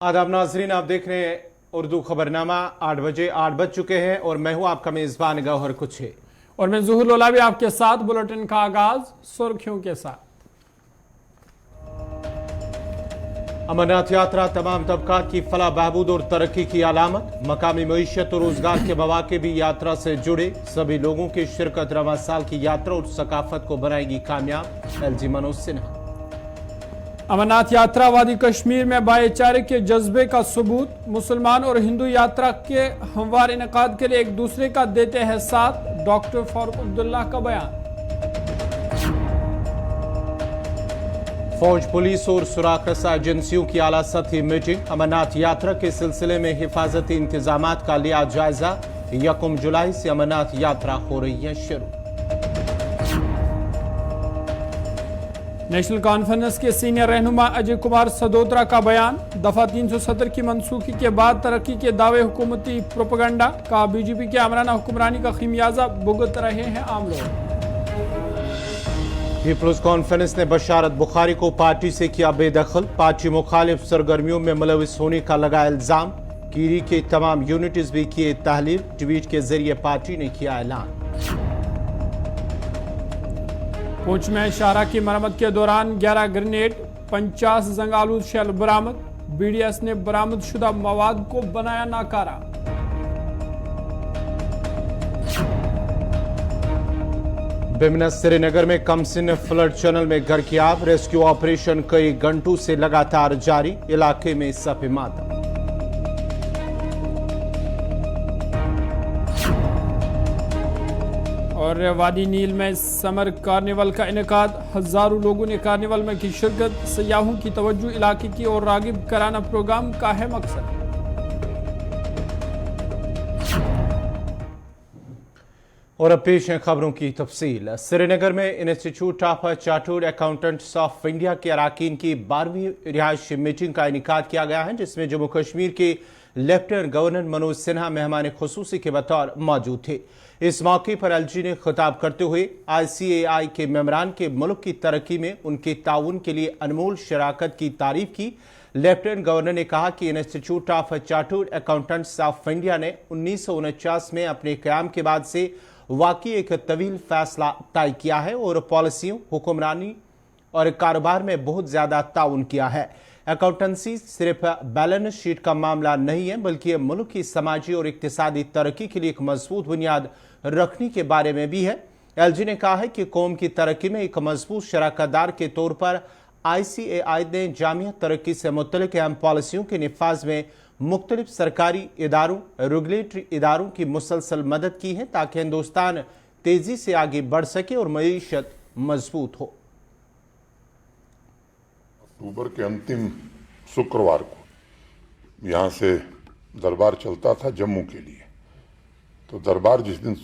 आदाब नाजरीन, आप देख रहे हैं उर्दू खबरनामा। 8 बजे 8 बज चुके हैं और मैं हूं आपका मेजबान गौहर कुछे और मैं ज़ुहूर लोला भी आपके साथ। बुलेटिन का आगाज सुर्खियों के साथ। अमरनाथ यात्रा तमाम तबकात की फलाह बहबूद और तरक्की की अलामत। मकामी मईशत और रोजगार के मौके भी यात्रा से जुड़े। सभी लोगों की शिरकत रवां साल की यात्रा और सकाफत को बनाएगी कामयाब। एलजी मनोज सिन्हा। अमरनाथ यात्रा वादी कश्मीर में भाईचारे के जज्बे का सबूत। मुसलमान और हिंदू यात्रा के हमवार इनेकाद के लिए एक दूसरे का देते हैं साथ। डॉक्टर फारूक अब्दुल्ला का बयान। फौज, पुलिस और सुराग रसा एजेंसियों की आला सतही मीटिंग। अमरनाथ यात्रा के सिलसिले में हिफाजती इंतजामात का लिया जायजा। 1 जुलाई से अमरनाथ यात्रा हो रही है शुरू। नेशनल कॉन्फ्रेंस के सीनियर रहनुमा अजय कुमार सदोत्रा का बयान। दफा 370 की मनसूखी के बाद तरक्की के दावे हुकूमती प्रोपेगेंडा का। बीजेपी के आमराना हुक्मरानी का खिमियाजा भुगत रहे हैं आम लोग। पीपल्स कॉन्फ्रेंस ने बशारत बुखारी को पार्टी से किया बेदखल। पार्टी मुखालिफ सरगर्मियों में मुलविस होने का लगाया इल्जाम। कीरी के तमाम यूनिट्स भी किए तहलील। ट्वीट के जरिए पार्टी ने किया ऐलान। पुंछ में शाहरा की मरम्मत के दौरान 11 ग्रेनेड 50 जंगालूद शेल बरामद। बीडीएस ने बरामद शुदा मवाद को बनाया नाकारा। बिमना श्रीनगर में कमसिन फ्लड चैनल में घर की आग। रेस्क्यू ऑपरेशन कई घंटों से लगातार जारी। इलाके में सफे मातम। और वादी नील में समर कार्निवल का इनेकाद। हजारों लोगों ने कार्निवल में की शिरकत। सयाहों की तवज्जो इलाके की ओर रागिब कराना प्रोग्राम का है मकसद। और अब पेश है खबरों की तफसील। श्रीनगर में institute of chartered accountants of India के अरकान की 12वीं रिहायशी मीटिंग का इनेकाद किया गया है, जिसमें जम्मू कश्मीर के लेफ्टिनेंट गवर्नर मनोज सिन्हा मेहमान खुसूसी के बतौर मौजूद थे। इस मौके पर एलजी ने खिताब करते हुए ICAI के मेंबरान के मुल्क की तरक्की में उनके ताउन के लिए अनमोल शराकत की तारीफ की। लेफ्टिनेंट गवर्नर ने कहा कि institute of chartered accountants of India ने 1949 में अपने क्याम के बाद से वाकई एक तवील फैसला तय किया है और पॉलिसियों, हुक्मरानी और कारोबार में बहुत ज्यादा ताउन किया है। अकाउंटेंसी सिर्फ बैलेंस शीट का मामला नहीं है, बल्कि यह मुल्क की समाजी और इक्तिसादी तरक्की के लिए एक मजबूत बुनियाद रखने के बारे में भी है। एलजी ने कहा है कि कौम की तरक्की में एक मजबूत शराकतदार के तौर पर ICAI ने जामिया तरक्की से मुतल्लिक अहम पॉलिसियों के निफाज में मुख्तलिफ सरकारी इदारों, रेगुलेटरी इदारों की मुसलसल मदद की है, ताकि हिंदुस्तान तेजी से आगे बढ़ सके और मईशत मजबूत हो। अक्टूबर के अंतिम शुक्रवार को यहाँ से दरबार चलता था जम्मू के लिए। तो दरबार जिस दिन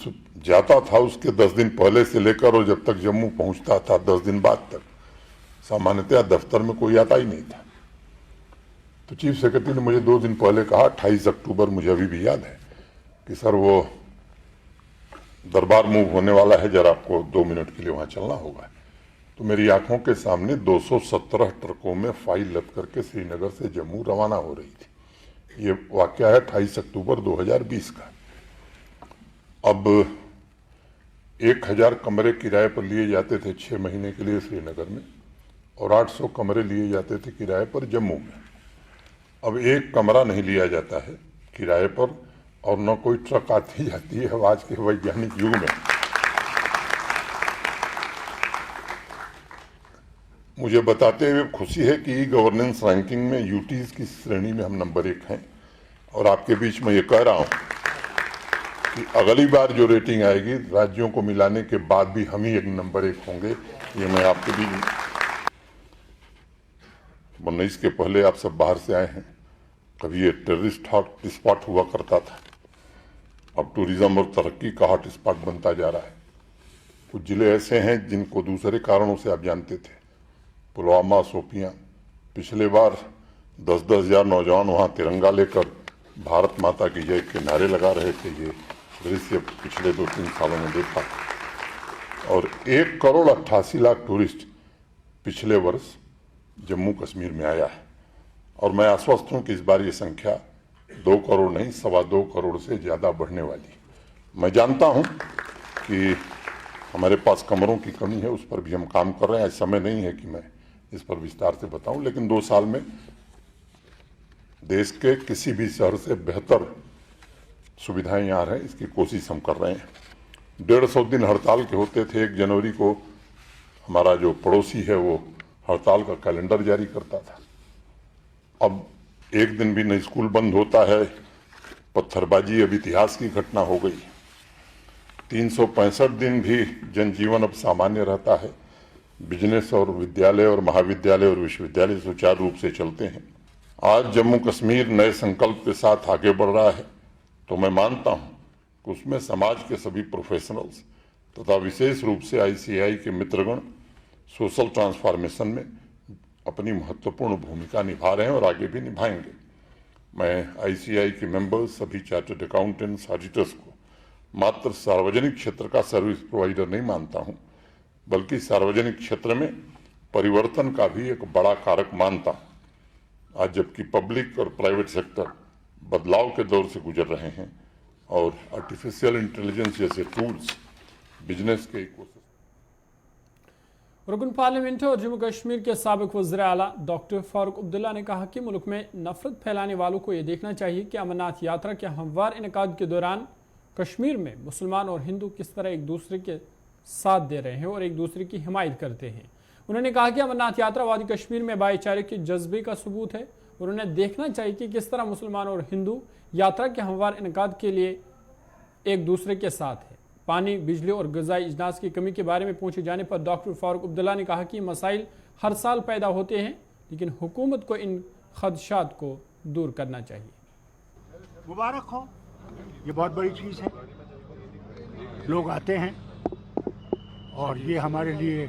जाता था उसके 10 दिन पहले से लेकर और जब तक जम्मू पहुँचता था 10 दिन बाद तक सामान्यतः दफ्तर में कोई आता ही नहीं था। तो चीफ सेक्रेटरी ने मुझे 2 दिन पहले कहा, 28 अक्टूबर, मुझे अभी भी याद है, कि सर वो दरबार मूव होने वाला है, जरा आपको 2 मिनट के लिए वहाँ चलना होगा। तो मेरी आंखों के सामने 217 ट्रकों में फाइल लद करके श्रीनगर से जम्मू रवाना हो रही थी। ये वाकया है 28 अक्टूबर 2020 का। अब 1000 कमरे किराए पर लिए जाते थे 6 महीने के लिए श्रीनगर में, और 800 कमरे लिए जाते थे किराए पर जम्मू में। अब एक कमरा नहीं लिया जाता है किराए पर, और न कोई ट्रक आती जाती है आज के वैज्ञानिक युग में। मुझे बताते हुए खुशी है कि गवर्नेंस रैंकिंग में यूटीज की श्रेणी में हम नंबर 1 हैं, और आपके बीच में ये कह रहा हूं कि अगली बार जो रेटिंग आएगी राज्यों को मिलाने के बाद भी हम ही एक नंबर 1 होंगे। ये मैं आपके बीच 19 के पहले आप सब बाहर से आए हैं। कभी ये टेररिस्ट हॉट स्पॉट हुआ करता था, अब टूरिज्म और तरक्की का हॉट स्पॉट बनता जा रहा है। कुछ जिले ऐसे हैं जिनको दूसरे कारणों से आप जानते थे, पुलवामा, शोपियां। पिछले बार 10-10 हजार नौजवान वहाँ तिरंगा लेकर भारत माता की जय के नारे लगा रहे थे। ये दृश्य पिछले 2-3 सालों में देखा। और 1,88,00,000 टूरिस्ट पिछले वर्ष जम्मू कश्मीर में आया है। और मैं आश्वस्त हूं कि इस बार ये संख्या 2 करोड़ नहीं 2.25 करोड़ से ज्यादा बढ़ने वाली है। मैं जानता हूं कि हमारे पास कमरों की कमी है, उस पर भी हम काम कर रहे हैं। आज समय नहीं है कि मैं इस पर विस्तार से बताऊं, लेकिन 2 साल में देश के किसी भी शहर से बेहतर सुविधाएं यहाँ रहें, इसकी कोशिश हम कर रहे हैं। 150 दिन हड़ताल के होते थे। 1 जनवरी को हमारा जो पड़ोसी है वो हड़ताल का कैलेंडर जारी करता था। अब एक दिन भी न स्कूल बंद होता है। पत्थरबाजी अब इतिहास की घटना हो गई। 365 दिन भी जनजीवन अब सामान्य रहता है। बिजनेस और विद्यालय और महाविद्यालय और विश्वविद्यालय सुचारू रूप से चलते हैं। आज जम्मू कश्मीर नए संकल्प के साथ आगे बढ़ रहा है, तो मैं मानता हूं कि उसमें समाज के सभी प्रोफेशनल्स तथा विशेष रूप से आईसीएआई के मित्रगण सोशल ट्रांसफॉर्मेशन में अपनी महत्वपूर्ण भूमिका निभा रहे हैं और आगे भी निभाएंगे। मैं आईसीएआई के मेंबर्स, सभी चार्टर्ड अकाउंटेंट्स, ऑडिटर्स को मात्र सार्वजनिक क्षेत्र का सर्विस प्रोवाइडर नहीं मानता हूं, बल्कि सार्वजनिक क्षेत्र में परिवर्तन का भी एक बड़ा कारक मानता हूं। आज जबकि पब्लिक और प्राइवेट सेक्टर बदलाव के दौर से गुजर रहे हैं और आर्टिफिशियल इंटेलिजेंस जैसे टूल्स बिजनेस के इकोसिस्टम। रुकन पार्लियामेंट और जम्मू कश्मीर के साबिक वज़ीर आला डॉक्टर फारूक अब्दुल्ला ने कहा कि मुल्क में नफरत फैलाने वालों को ये देखना चाहिए कि अमरनाथ यात्रा के हमवार इनेकाद के दौरान कश्मीर में मुसलमान और हिंदू किस तरह एक दूसरे के साथ दे रहे हैं और एक दूसरे की हिमायत करते हैं। उन्होंने कहा कि अमरनाथ यात्रा वादी कश्मीर में भाईचारे के जज्बे का सबूत है और उन्हें देखना चाहिए कि किस तरह मुसलमान और हिंदू यात्रा के हमवार इनेकाद के लिए एक दूसरे के साथ है। पानी, बिजली और ग़िज़ाई अजनास की कमी के बारे में पूछे जाने पर डॉक्टर फारूक अब्दुल्ला ने कहा कि मसाइल हर साल पैदा होते हैं, लेकिन हुकूमत को इन खदशात को दूर करना चाहिए। मुबारक हो, ये बहुत बड़ी चीज़ है। लोग आते हैं और ये हमारे लिए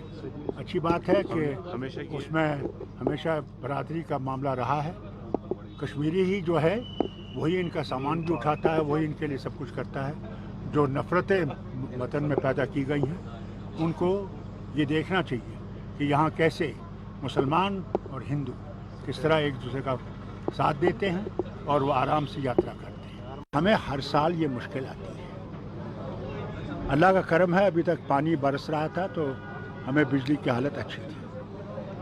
अच्छी बात है कि उसमें हमेशा बरादरी का मामला रहा है। कश्मीरी ही जो है वही इनका सामान भी उठाता है, वही इनके लिए सब कुछ करता है। जो नफ़रतें वतन में पैदा की गई हैं उनको ये देखना चाहिए कि यहाँ कैसे मुसलमान और हिंदू किस तरह एक दूसरे का साथ देते हैं और वो आराम से यात्रा करते हैं। हमें हर साल ये मुश्किल आती है। अल्लाह का करम है, अभी तक पानी बरस रहा था तो हमें बिजली की हालत अच्छी थी।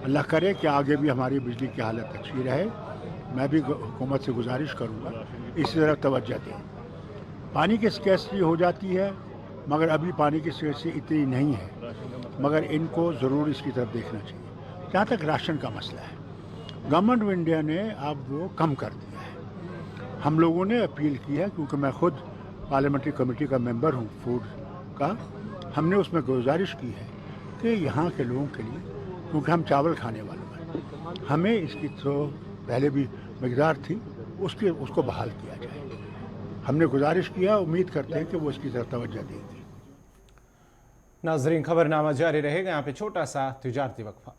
अल्लाह करे कि आगे भी हमारी बिजली की हालत अच्छी रहे। मैं भी हुकूमत से गुजारिश करूँगा इसी तरफ तवज्जो दें। पानी की स्कैर्सिटी हो जाती है, मगर अभी पानी की स्कैर्सिटी इतनी नहीं है, मगर इनको ज़रूर इसकी तरफ देखना चाहिए। जहाँ तक राशन का मसला है, गवर्नमेंट ऑफ इंडिया ने अब वो कम कर दिया है। हम लोगों ने अपील की है, क्योंकि मैं खुद पार्लियामेंट्री कमेटी का मेंबर हूँ फूड का। हमने उसमें गुजारिश की है कि यहाँ के लोगों के लिए, क्योंकि हम चावल खाने वाले हैं, हमें इसकी तो पहले भी मकदार थी, उसको बहाल किया जाए। हमने गुजारिश किया, उम्मीद करते हैं कि वो इसकी तरफ तवज्जो देंगे। नाजरीन, खबरनामा जारी रहेगा। यहाँ पे छोटा सा तिजारती वक्फा।